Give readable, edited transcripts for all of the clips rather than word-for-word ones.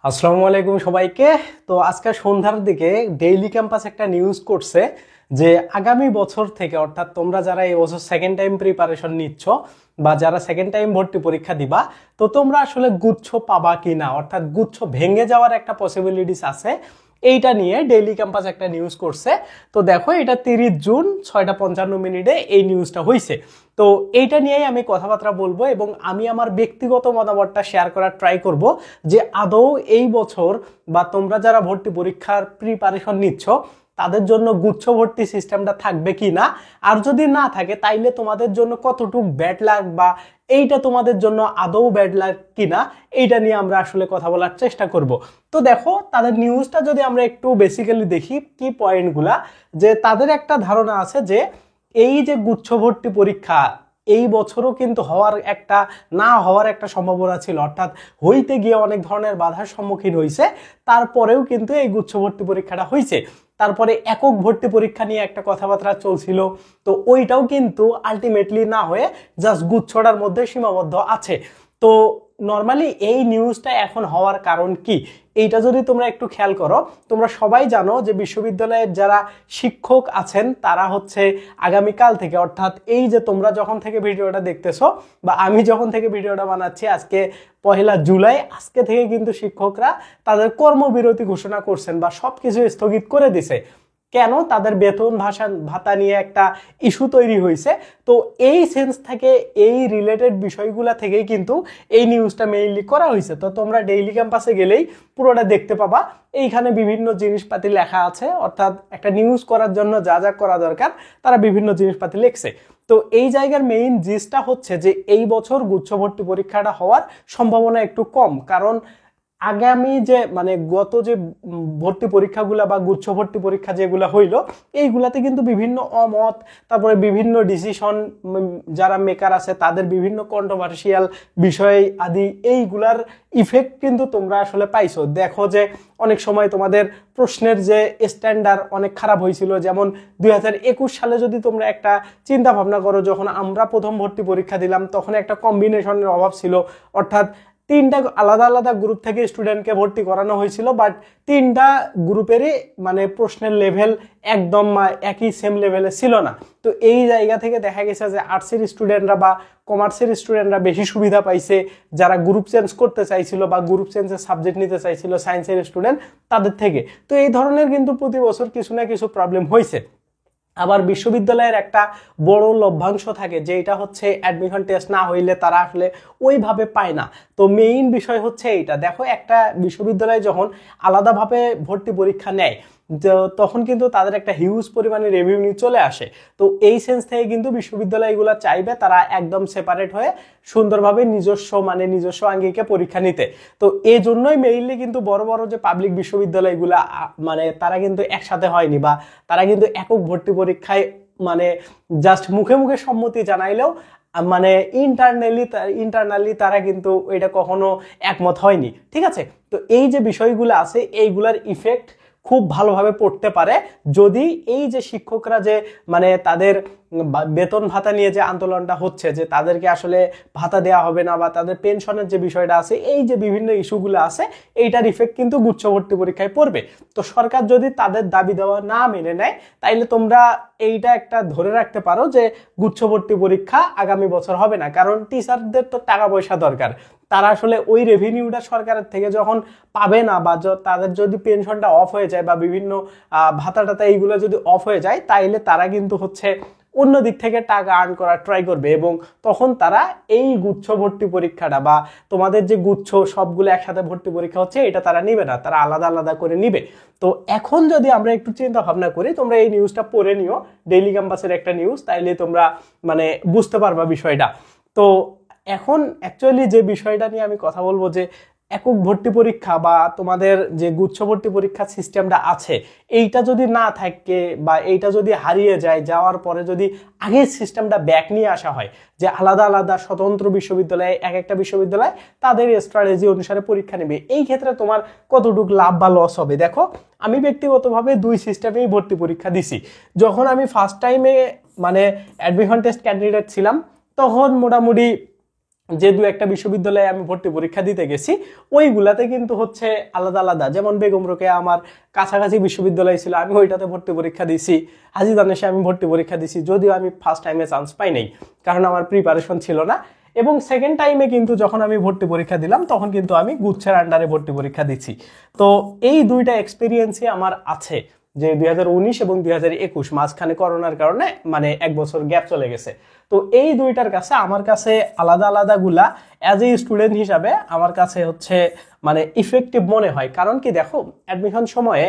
আসসালামু আলাইকুম সবাইকে। তো আজকে সন্ধ্যার দিকে ডেইলি ক্যাম্পাস একটা নিউজ করছে যে আগামী বছর থেকে, অর্থাৎ তোমরা যারা এই বছর সেকেন্ড টাইম প্রিপারেশন নিচ্ছ বা যারা সেকেন্ড টাইম ভর্তি পরীক্ষা দিবা, তো তোমরা আসলে গুচ্ছ পাবা কিনা, অর্থাৎ গুচ্ছ ভেঙে যাওয়ার একটা পসিবিলিটিস আছে। এইটা নিয়ে ডেইলি ক্যাম্পাস একটা নিউজ করছে। তো দেখো, এটা 30 জুন 6:55 এই নিউজটা হয়েছে। তো এইটা নিয়েই আমি কথাবার্তা বলবো এবং আমি আমার ব্যক্তিগত মতামতটা শেয়ার করার ট্রাই করব যে আদৌ এই বছর বা তোমরা যারা ভর্তি পরীক্ষার প্রিপারেশন নিচ্ছ তাদের জন্য গুচ্ছ ভর্তি সিস্টেমটা থাকবে কি না, আর যদি না থাকে তাইলে তোমাদের জন্য কতটুকু ব্যাড লাক বা এইটা তোমাদের জন্য আদৌ ব্যাড লাক কিনা, এইটা নিয়ে আমরা আসলে কথা বলার চেষ্টা করব। তো দেখো, তাদের নিউজটা যদি আমরা একটু বেসিক্যালি দেখি কি পয়েন্টগুলা, যে তাদের একটা ধারণা আছে যে এই যে গুচ্ছ ভর্তি পরীক্ষা এই বছরও কিন্তু না হওয়ার একটা সম্ভাবনা ছিল, অর্থাৎ হইতে গিয়ে অনেক ধরনের বাধার সম্মুখীন হয়েছে, তারপরেও কিন্তু এই গুচ্ছ ভর্তি পরীক্ষাটা হয়েছে। তারপরে একক ভর্তি পরীক্ষা নিয়ে একটা কথাবার্তা চলছিল, তো ওইটাও কিন্তু আলটিমেটলি না হয়ে জাস্ট গুচ্ছটার মধ্যে সীমাবদ্ধ আছে। তো নর্মালি এই নিউজটা এখন হওয়ার কারণ কি, এইটা যদি তোমরা একটু খেয়াল করো, তোমরা সবাই জানো যে বিশ্ববিদ্যালয়ের যারা শিক্ষক আছেন তারা হচ্ছে আগামীকাল থেকে, অর্থাৎ এই যে তোমরা যখন থেকে ভিডিওটা দেখতেছো বা আমি যখন থেকে ভিডিওটা বানাচ্ছি, আজকে 1 জুলাই, আজকে থেকে কিন্তু শিক্ষকরা তাদের কর্মবিরতি ঘোষণা করছেন বা সবকিছু স্থগিত করে দিছে। কেন? তাদের বেতন ভাতা নিয়ে একটা ইস্যু তৈরি হয়েছে। তো এই সেন্স থেকে, এই রিলেটেড বিষয়গুলা থেকেই কিন্তু এই নিউজটা মেইনলি করা হয়েছে। তো তোমরা ডেইলি ক্যাম্পাসে গেলেই পুরোটা দেখতে পাবা, এইখানে বিভিন্ন জিনিসপাতি লেখা আছে, অর্থাৎ একটা নিউজ করার জন্য যা যা করা দরকার তারা বিভিন্ন জিনিসপাতি লিখছে। তো এই জায়গার মেইন জিনিসটা হচ্ছে যে এই বছর গুচ্ছ ভর্তি পরীক্ষাটা হওয়ার সম্ভাবনা একটু কম, কারণ আগামী যে গত যে ভর্তি পরীক্ষাগুলা বা গুচ্ছ ভর্তি পরীক্ষা যেগুলা হইলো, এইগুলাতে কিন্তু বিভিন্ন অমত, তারপরে বিভিন্ন ডিসিশন, যারা মেকার আছে তাদের বিভিন্ন কন্ট্রোভার্সিয়াল বিষয় আদি, এইগুলার ইফেক্ট কিন্তু তোমরা আসলে পাইছো। দেখো যে অনেক সময় তোমাদের প্রশ্নের যে স্ট্যান্ডার্ড অনেক খারাপ হয়েছিল, যেমন 2021 সালে যদি তোমরা একটা চিন্তা ভাবনা করো, যখন আমরা প্রথম ভর্তি পরীক্ষা দিলাম তখন একটা কম্বিনেশনের অভাব ছিল, অর্থাৎ 3টা আলাদা আলাদা গ্রুপ থেকে স্টুডেন্টকে ভর্তি করানো হয়েছিল, বাট 3টা গ্রুপেরই প্রশ্নের লেভেল একদম একই সেম লেভেলে ছিল না। তো এই জায়গা থেকে দেখা গেছে যে আর্টসের স্টুডেন্টরা বা কমার্সের স্টুডেন্টরা বেশি সুবিধা পাইছে, যারা গ্রুপ চেঞ্জ করতে চাইছিল বা গ্রুপ চেঞ্জের সাবজেক্ট নিতে চাইছিল সায়েন্সের স্টুডেন্ট তাদের থেকে। তো এই ধরনের কিন্তু প্রতি বছর কিছু না কিছু প্রবলেম হয়েছে। আবার বিশ্ববিদ্যালয়ের একটা বড় লভ্যাংশ থাকে, যে এটা হচ্ছে অ্যাডমিশন টেস্ট না হইলে তারা আসলে ওইভাবে পায় না। তো মেইন বিষয় হচ্ছে এইটা। দেখো, একটা বিশ্ববিদ্যালয় যখন আলাদাভাবে ভর্তি পরীক্ষা নেয় তখন কিন্তু তাদের একটা হিউজ পরিমাণে রেভিনিউ চলে আসে। তো এই সেন্স থেকে কিন্তু বিশ্ববিদ্যালয়গুলো চাইবে তারা একদম সেপারেট হয়ে সুন্দরভাবে নিজস্ব আঙ্গিকে পরীক্ষা নিতে। তো এই জন্যই মেইনলি কিন্তু বড় বড় যে পাবলিক বিশ্ববিদ্যালয়গুলো তারা কিন্তু একসাথে হয়নি, বা তারা কিন্তু একক ভর্তি পরীক্ষায় জাস্ট মুখে মুখে সম্মতি জানাইলেও ইন্টারনালি তারা কিন্তু এটা কখনো একমত হয়নি। ঠিক আছে? তো এই যে বিষয়গুলো আছে, এইগুলার ইফেক্ট খুব ভালোভাবে পড়তে পারে যদি এই যে শিক্ষকরা যে তাদের বেতন ভাতা নিয়ে যে আন্দোলনটা হচ্ছে, যে তাদেরকে আসলে ভাতা দেওয়া হবে না বা তাদের পেনশনের যে বিষয়টা আছে, এই যে বিভিন্ন ইস্যুগুলো আছে, এইটার ইফেক্ট কিন্তু গুচ্ছ ভর্তি পরীক্ষায় পড়বে। তো সরকার যদি তাদের দাবি দেওয়া না মেনে নেয়, তাইলে তোমরা এইটা একটা ধরে রাখতে পারো যে গুচ্ছ ভর্তি পরীক্ষা আগামী বছর হবে না। কারণ টিচারদের তো টাকা পয়সা দরকার, তারা আসলে ওই রেভিনিউটা সরকারের থেকে যখন পাবে না, বা তাদের যদি পেনশনটা অফ হয়ে যায় বা বিভিন্ন ভাতা টাতা এইগুলো যদি অফ হয়ে যায়, তাইলে তারা কিন্তু হচ্ছে অন্য দিক থেকে টাকা আর্ন করার ট্রাই করবে, এবং তখন তারা এই গুচ্ছ ভর্তি পরীক্ষাটা বা তোমাদের যে গুচ্ছ সবগুলো একসাথে ভর্তি পরীক্ষা হচ্ছে এটা তারা নিবে না, তারা আলাদা আলাদা করে নিবে। তো এখন যদি আমরা একটু চিন্তা ভাবনা করি, তোমরা এই নিউজটা পড়ে নিও, ডেইলি ক্যাম্পাসের একটা নিউজ, তাইলে তোমরা বুঝতে পারবা বিষয়টা। তো এখন অ্যাকচুয়ালি যে বিষয়টা নিয়ে আমি কথা বলবো, যে একক ভর্তি পরীক্ষা বা তোমাদের যে গুচ্ছ ভর্তি পরীক্ষা সিস্টেমটা আছে, এইটা যদি না থাকে বা এইটা যদি হারিয়ে যায়, যাওয়ার পরে যদি আগের সিস্টেমটা ব্যাক নিয়ে আসা হয়, যে আলাদা আলাদা স্বতন্ত্র বিশ্ববিদ্যালয়ে এক একটা বিশ্ববিদ্যালয় তাদের স্ট্র্যাটেজি অনুসারে পরীক্ষা নেবে, এই ক্ষেত্রে তোমার কতটুকু লাভ বা লস হবে? দেখো, আমি ব্যক্তিগতভাবে 2 সিস্টেমেই ভর্তি পরীক্ষা দিছি। যখন আমি ফার্স্ট টাইমে অ্যাডমিশন টেস্ট ক্যান্ডিডেট ছিলাম, তখন মোটামুটি যে দু একটা বিশ্ববিদ্যালয়ে আমি ভর্তি পরীক্ষা দিতে গেছি, ওইগুলাতে কিন্তু হচ্ছে আলাদা আলাদা। যেমন বেগম রোকেয়া আমার কাছাকাছি বিশ্ববিদ্যালয় ছিল, আমি ওইটাতে ভর্তি পরীক্ষা দিছি। হাজী দানেশে আমি ভর্তি পরীক্ষা দিছি, যদিও আমি ফার্স্ট টাইমে চান্স পাই নাই, কারণ আমার প্রিপারেশন ছিল না। এবং সেকেন্ড টাইমে কিন্তু যখন আমি ভর্তি পরীক্ষা দিলাম, তখন কিন্তু আমি গুচ্ছের আন্ডারে ভর্তি পরীক্ষা দিচ্ছি। তো এই দুইটা এক্সপিরিয়েন্সই আমার আছে, যে 2019 এবং 2021 মাঝখানে করোনার কারণে মানে 1 বছর গ্যাপ চলে গেছে। তো এই দুইটার কাছে আমার কাছে আলাদা আলাদা গুলা অ্যাজ এ স্টুডেন্ট হিসাবে আমার কাছে হচ্ছে মানে ইফেক্টিভ মনে হয়। কারণ কি দেখো, অ্যাডমিশন সময়ে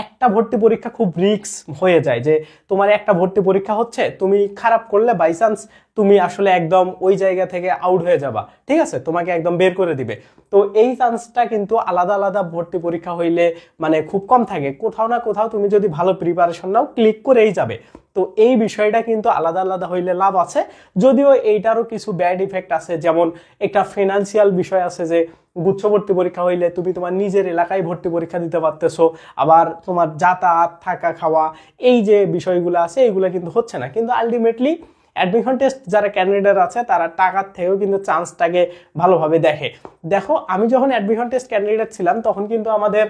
একটা ভর্তি পরীক্ষা খুব রিস্ক হয়ে যায়, যে তোমার একটা ভর্তি পরীক্ষা হচ্ছে, তুমি খারাপ করলে বাই চান্স তুমি আসলে একদম ওই জায়গা থেকে আউট হয়ে যাবা, ঠিক আছে, তোমাকে একদম বের করে দিবে। তো এই চান্সটা কিন্তু আলাদা আলাদা ভর্তি পরীক্ষা হইলে মানে খুব কম থাকে। কোথাও না কোথাও তুমি যদি ভালো প্রিপারেশন নাও, ক্লিক করেই যাবে। তো এই বিষয়টা কিন্তু আলাদা আলাদা হইলে লাভ আছে, যদিও এইটারও কিছু ব্যাড ইফেক্ট আছে। যেমন একটা ফিনান্সিয়াল বিষয় আছে, যে গুচ্ছ ভর্তি পরীক্ষা হইলে তুমি তোমার নিজের এলাকায় ভর্তি পরীক্ষা দিতে পারতেছো, আবার তোমার যাতায়াত, থাকা, খাওয়া, এই যে বিষয়গুলো আছে এগুলো কিন্তু হচ্ছে না। কিন্তু আলটিমেটলি অ্যাডমিশন টেস্ট যারা ক্যান্ডিডেট আছে তারা টাকার থেকেও কিন্তু চান্সটাকে ভালোভাবে দেখে। দেখো, আমি যখন অ্যাডমিশন টেস্ট ক্যান্ডিডেট ছিলাম, তখন কিন্তু আমাদের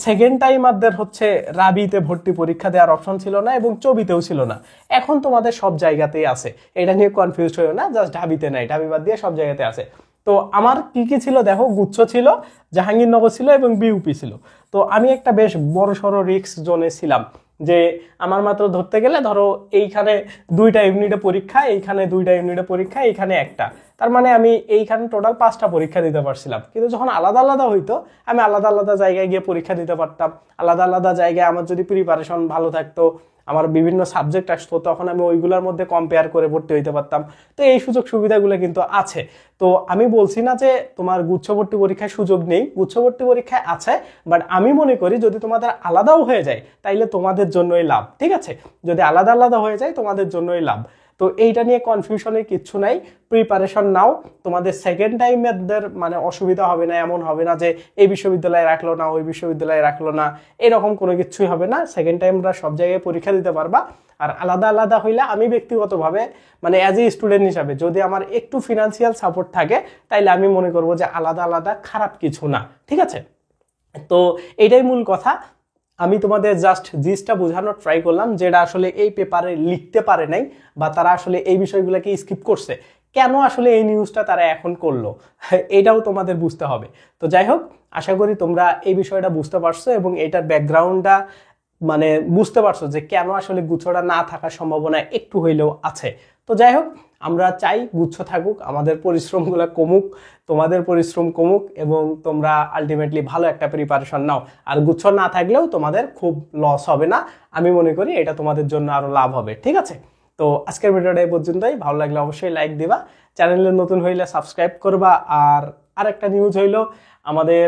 সেকেন্ড টাইমারদের হচ্ছে রাবিতে ভর্তি পরীক্ষা দেওয়ার অপশন ছিল না, এবং চবিতেও ছিল না। এখন তোমাদের সব জায়গাতেই আছে, এটা নিয়ে কনফিউজ হইও না, জাস্ট ঢাবিতে নাই, ঢাবি বাদ দিয়ে সব জায়গাতে আছে। তো আমার কি কি ছিল দেখো, গুচ্ছ ছিল, জাহাঙ্গীরনগর ছিল এবং বিউপি ছিল। তো আমি একটা বেশ বড় সড়ো রিস্ক জোনে ছিলাম, যে আমার মাত্র ধরতে গেলে ধরো এইখানে 2টা ইউনিটে পরীক্ষা, এইখানে 2টা ইউনিটে পরীক্ষা, এইখানে একটা, তার মানে আমি এইখানে টোটাল 5টা পরীক্ষা দিতে পারছিলাম। কিন্তু যখন আলাদা আলাদা হইতো, আমি আলাদা আলাদা জায়গায় গিয়ে পরীক্ষা দিতে পারতাম। আলাদা আলাদা জায়গায় আমার যদি প্রিপারেশন ভালো থাকতো, আমার বিভিন্ন সাবজেক্ট আসতো, তখন আমি ওইগুলোর মধ্যে কম্পেয়ার করে ভর্তি হইতে পারতাম। তো এই সুযোগ সুবিধাগুলো কিন্তু আছে। তো আমি বলছি না যে তোমার গুচ্ছ ভর্তি পরীক্ষায় সুযোগ নেই, গুচ্ছ ভর্তি পরীক্ষায় আছে, বাট আমি মনে করি যদি তোমাদের আলাদাও হয়ে যায় তাইলে তোমাদের জন্যই লাভ, ঠিক আছে? যদি আলাদা আলাদা হয়ে যায় তোমাদের জন্যই লাভ। তো এইটা নিয়ে কনফিউশনের কিচ্ছু নাই, প্রিপারেশন নাও, তোমাদের সেকেন্ড টাইমের মানে অসুবিধা হবে না। এমন হবে না যে এই বিশ্ববিদ্যালয়ে রাখলো না, ওই বিশ্ববিদ্যালয়ে রাখলো না, এরকম কোনো কিছুই হবে না। সেকেন্ড টাইমরা সব জায়গায় পরীক্ষা দিতে পারবা। আর আলাদা আলাদা হইলে আমি ব্যক্তিগতভাবে মানে অ্যাজ এ স্টুডেন্ট হিসাবে যদি আমার একটু ফিনান্সিয়াল সাপোর্ট থাকে, তাইলে আমি মনে করবো যে আলাদা আলাদা খারাপ কিছু না, ঠিক আছে? তো এইটাই মূল কথা। আমি তোমাদের জাস্ট জিনিসটা বোঝানোর ট্রাই করলাম, যেটা আসলে এই পেপারে লিখতে পারে নাই, বা তারা আসলে এই বিষয়গুলোকে স্কিপ করছে, কেন আসলে এই নিউজটা তারা এখন করলো, এটাও তোমাদের বুঝতে হবে। তো যাই হোক, আশা করি তোমরা এই বিষয়টা বুঝতে পারছো এবং এটার ব্যাকগ্রাউন্ডটা মানে বুঝতে পারছো যে কেন আসলে গুচ্ছটা না থাকার সম্ভাবনা একটু হইলেও আছে। তো যাই হোক, আমরা চাই গুচ্ছ থাকুক, আমাদের পরিশ্রমগুলো কমুক, তোমাদের পরিশ্রম কমুক, এবং তোমরা আলটিমেটলি ভালো একটা প্রিপারেশন নাও। আর গুচ্ছ না থাকলেও তোমাদের খুব লস হবে না, আমি মনে করি এটা তোমাদের জন্য আরো লাভ হবে, ঠিক আছে? তো আজকের ভিডিওটা এই পর্যন্তই। ভালো লাগলে অবশ্যই লাইক দিবা, চ্যানেলে নতুন হইলে সাবস্ক্রাইব করবা। আর আরেকটা নিউজ হইলো, আমাদের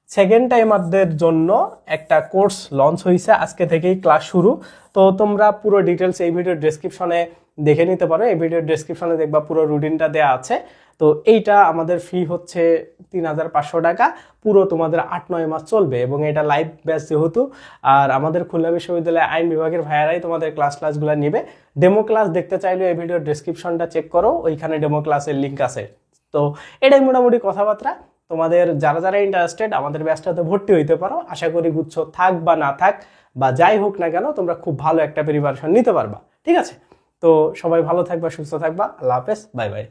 সেকেন্ড টাইমারদের জন্য একটা কোর্স লঞ্চ হয়েছে, আজকে থেকেই ক্লাস শুরু। তো তোমরা পুরো ডিটেলস এই ভিডিওর ডেসক্রিপশনে দেখে নিতে পারো, এই ভিডিওর ডেসক্রিপশনে দেখবা পুরো রুটিনটা দেওয়া আছে। তো এইটা আমাদের ফি হচ্ছে 3500 টাকা, পুরো তোমাদের 8-9 মাস চলবে, এবং এটা লাইভ ব্যাচ যেহেতু। আর আমাদের খুলনা বিশ্ববিদ্যালয়ের আইন বিভাগের ভাইয়ারাই তোমাদের ক্লাসগুলো নিবে। ডেমো ক্লাস দেখতে চাইলে এই ভিডিওর ডেসক্রিপশনটা চেক করো, ওইখানে ডেমো ক্লাসের লিঙ্ক আছে। তো এটাই মোটামুটি কথাবার্তা। তোমাদের যারা যারা ইন্টারেস্টেড আমাদের ব্যাচটাতে ভর্তি হইতে পারো। আশা করি গুচ্ছ থাক বা না থাক বা যাই হোক না কেন, তোমরা খুব ভালো একটা প্রিপারেশন নিতে পারবা, ঠিক আছে? তো সবাই ভালো থাকবা, সুস্থ থাকবা, আল্লাহ হাফেজ, বাই বাই।